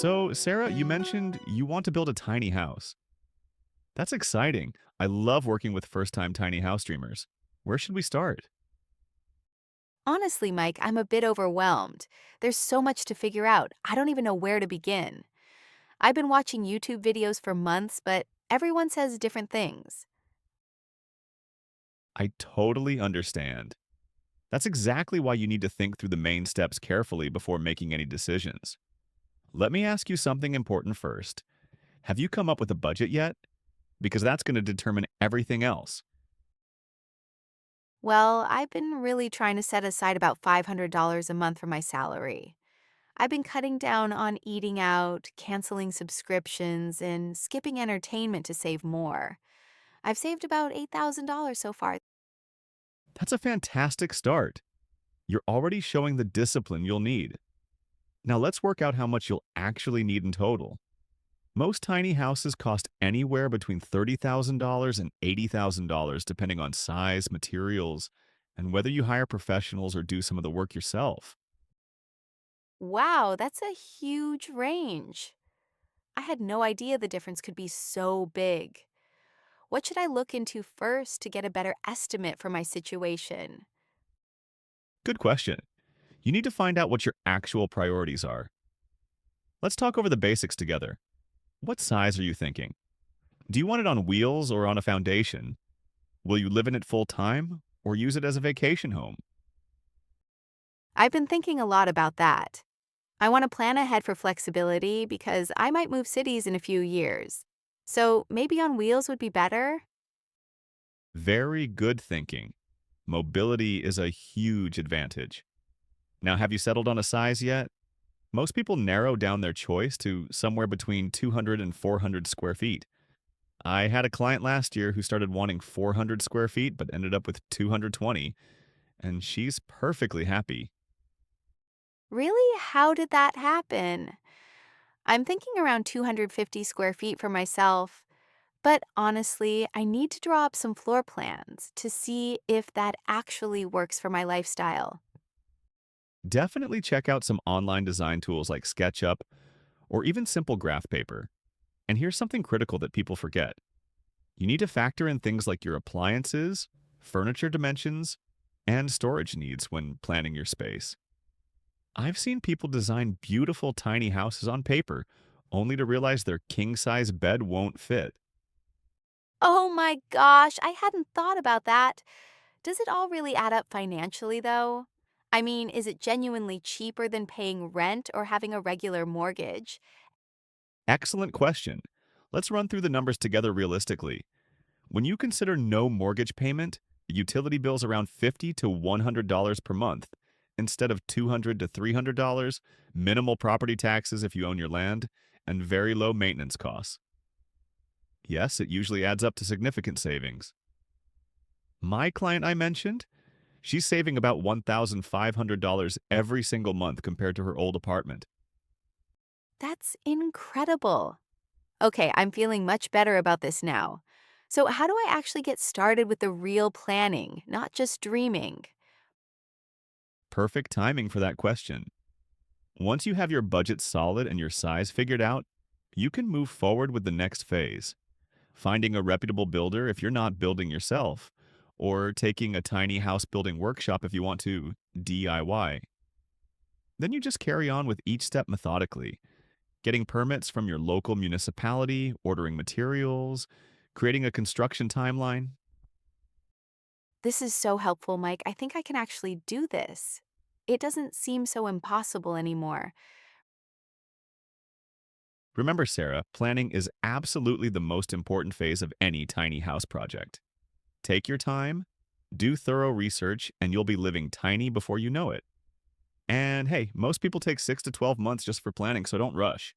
So, Sarah, you mentioned you want to build a tiny house. That's exciting. I love working with first time tiny house dreamers. Where should we start? Honestly, Mike, I'm a bit overwhelmed. There's so much to figure out. I don't even know where to begin. I've been watching YouTube videos for months, but everyone says different things. I totally understand. That's exactly why you need to think through the main steps carefully before making any decisions. Let me ask you something important first. Have you come up with a budget yet? Because that's going to determine everything else. Well, I've been really trying to set aside about $500 a month for my salary. I've been cutting down on eating out, canceling subscriptions, and skipping entertainment to save more. I've saved about $8,000 so far. That's a fantastic start. You're already showing the discipline you'll need. Now let's work out how much you'll actually need in total. Most tiny houses cost anywhere between $30,000 and $80,000 depending on size, materials, and whether you hire professionals or do some of the work yourself. Wow, that's a huge range. I had no idea the difference could be so big. What should I look into first to get a better estimate for my situation? Good question. You need to find out what your actual priorities are. Let's talk over the basics together. What size are you thinking? Do you want it on wheels or on a foundation? Will you live in it full time or use it as a vacation home? I've been thinking a lot about that. I want to plan ahead for flexibility because I might move cities in a few years. So maybe on wheels would be better? Very good thinking. Mobility is a huge advantage. Now, have you settled on a size yet? Most people narrow down their choice to somewhere between 200 and 400 square feet. I had a client last year who started wanting 400 square feet but ended up with 220, and she's perfectly happy. Really? How did that happen? I'm thinking around 250 square feet for myself. But honestly, I need to draw up some floor plans to see if that actually works for my lifestyle. Definitely check out some online design tools like SketchUp or even simple graph paper. And here's something critical that people forget. You need to factor in things like your appliances, furniture dimensions, and storage needs when planning your space. I've seen people design beautiful tiny houses on paper, only to realize their king-size bed won't fit. Oh my gosh, I hadn't thought about that. Does it all really add up financially, though? I mean, is it genuinely cheaper than paying rent or having a regular mortgage? Excellent question. Let's run through the numbers together realistically. When you consider no mortgage payment, the utility bill's around $50 to $100 per month, instead of $200 to $300, minimal property taxes if you own your land, and very low maintenance costs. Yes, it usually adds up to significant savings. My client I mentioned, she's saving about $1,500 every single month compared to her old apartment. That's incredible. Okay, I'm feeling much better about this now. So, how do I actually get started with the real planning, not just dreaming? Perfect timing for that question. Once you have your budget solid and your size figured out, you can move forward with the next phase. Finding a reputable builder if you're not building yourself, or taking a tiny house building workshop if you want to DIY. Then you just carry on with each step methodically, getting permits from your local municipality, ordering materials, creating a construction timeline. This is so helpful, Mike. I think I can actually do this. It doesn't seem so impossible anymore. Remember, Sarah, planning is absolutely the most important phase of any tiny house project. Take your time, do thorough research, and you'll be living tiny before you know it. And hey, most people take 6 to 12 months just for planning, so don't rush.